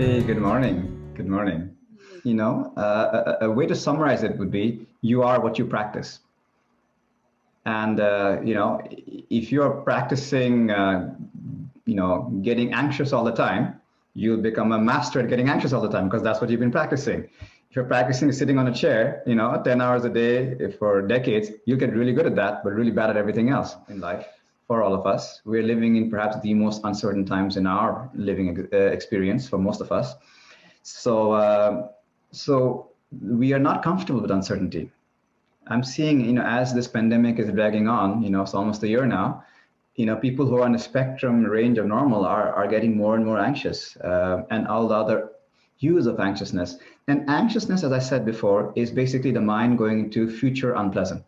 Hey, good morning. Good morning. A way to summarize it would be you are what you practice. And, if you're practicing, getting anxious all the time, you'll become a master at getting anxious all the time because that's what you've been practicing. If you're practicing sitting on a chair, 10 hours a day for decades, you'll get really good at that, but really bad at everything else in life. For all of us, we're living in perhaps the most uncertain times in our living experience for most of us. So we are not comfortable with uncertainty. I'm seeing, as this pandemic is dragging on, it's almost a year now, people who are on the spectrum range of normal are getting more and more anxious, and all the other hues of anxiousness. And anxiousness, as I said before, is basically the mind going into future unpleasant.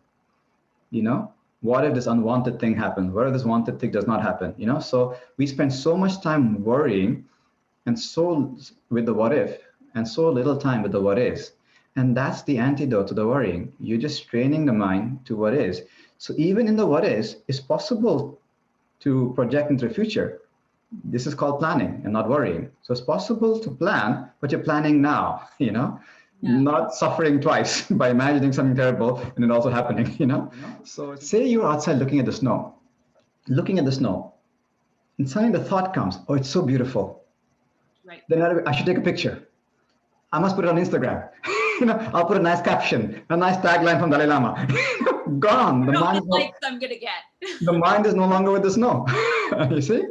What if this unwanted thing happens? What if this wanted thing does not happen? So we spend so much time worrying and so with the what if and so little time with the what is. And that's the antidote to the worrying. You're just training the mind to what is. So even in the what is, it's possible to project into the future. This is called planning and not worrying. So it's possible to plan, but you're planning now, not suffering twice by imagining something terrible and it also happening, So say you're outside looking at the snow, and suddenly the thought comes, oh, it's so beautiful. Right. Then I should take a picture. I must put it on Instagram. I'll put a nice caption, a nice tagline from Dalai Lama. Gone. The likes I'm gonna get. The mind is no longer with the snow. You see?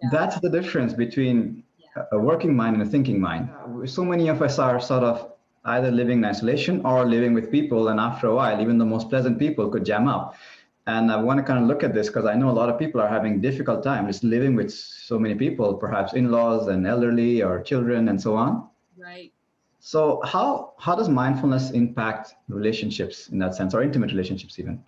Yeah. That's the difference between a working mind and a thinking mind. So many of us are sort of either living in isolation or living with people, and after a while, even the most pleasant people could jam up. And I want to kind of look at this because I know a lot of people are having difficult time just living with so many people, perhaps in-laws and elderly or children and so on. Right. So how does mindfulness impact relationships in that sense, or intimate relationships even?